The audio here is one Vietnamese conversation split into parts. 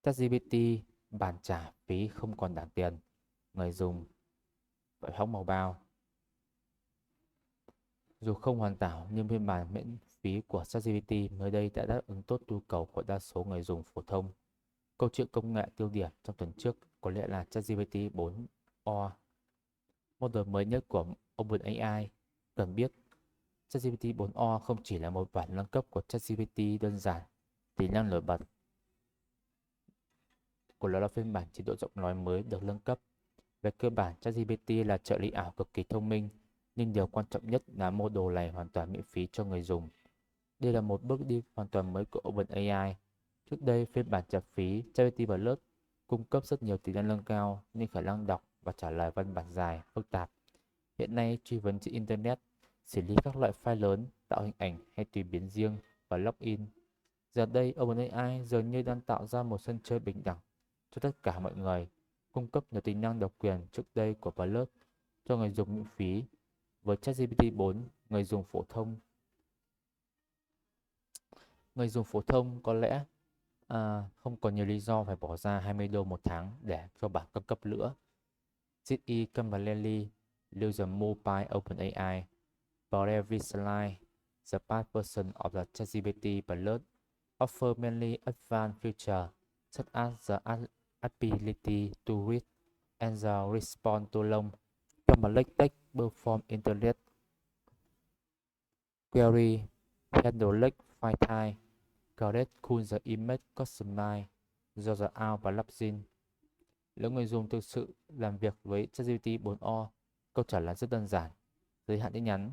ChatGPT bản trả phí không còn đáng tiền, người dùng phải hóc màu bao. Dù không hoàn hảo nhưng phiên bản miễn phí của ChatGPT mới đây đã đáp ứng tốt nhu cầu của đa số người dùng phổ thông. Câu chuyện công nghệ tiêu điểm trong tuần trước có lẽ là ChatGPT 4o, model mới nhất của OpenAI. Cần biết, ChatGPT 4o không chỉ là một bản nâng cấp của ChatGPT đơn giản, tính năng nổi bật của nó là phiên bản chế độ giọng nói mới được nâng cấp. Về cơ bản, ChatGPT là trợ lý ảo cực kỳ thông minh, nhưng điều quan trọng nhất là mô đồ này hoàn toàn miễn phí cho người dùng. Đây là một bước đi hoàn toàn mới của OpenAI. Trước đây, phiên bản trả phí ChatGPT Plus cung cấp rất nhiều tính năng nâng cao như khả năng đọc và trả lời văn bản dài, phức tạp. Hiện nay, truy vấn trên Internet, xử lý các loại file lớn, tạo hình ảnh hay tùy biến riêng và login. Giờ đây, OpenAI dường như đang tạo ra một sân chơi bình đẳng cho tất cả mọi người, cung cấp nhiều tính năng độc quyền trước đây của Plus cho người dùng miễn phí. Với ChatGPT 4, người dùng phổ thông có lẽ không còn nhiều lý do phải bỏ ra 20 đô một tháng để cho bản cấp cấp nữa. Ziggy Campanelli, user mobile OpenAI, Previously, the past version of the ChatGPT Plus offer many advanced features such as the ability to read and the respond to long complex text, perform internet query, handle large file type, create cool the image customize do the out và plugin. Nếu người dùng thực sự làm việc với ChatGPT 4o, câu trả lời rất đơn giản. Giới hạn tin nhắn.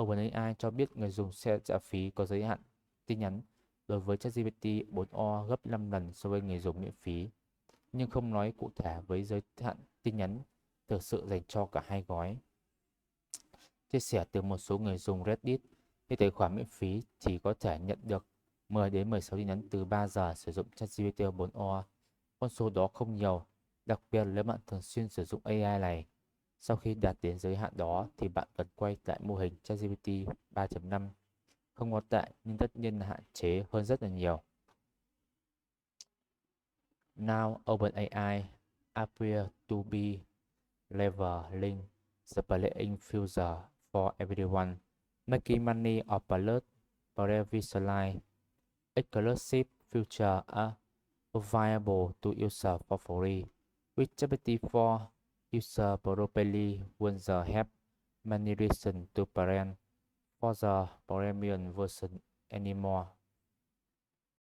OpenAI cho biết người dùng sẽ trả phí có giới hạn tin nhắn đối với ChatGPT 4o gấp 5 lần so với người dùng miễn phí, nhưng không nói cụ thể với giới hạn tin nhắn thực sự dành cho cả hai gói. Chia sẻ từ một số người dùng Reddit, thì tài khoản miễn phí chỉ có thể nhận được 10 đến 16 tin nhắn từ 3 giờ sử dụng ChatGPT 4o. Con số đó không nhiều, đặc biệt nếu bạn thường xuyên sử dụng AI này. Sau khi đạt đến giới hạn đó thì bạn cần quay lại mô hình ChatGPT 3.5. Không có tệ nhưng tất nhiên là hạn chế hơn rất là nhiều. Now OpenAI appear to be leveling the playing field for everyone, making money off Plus previously exclusive features are available to users for free. With GPT-4, users probably won't have many reasons to pay for the premium version anymore.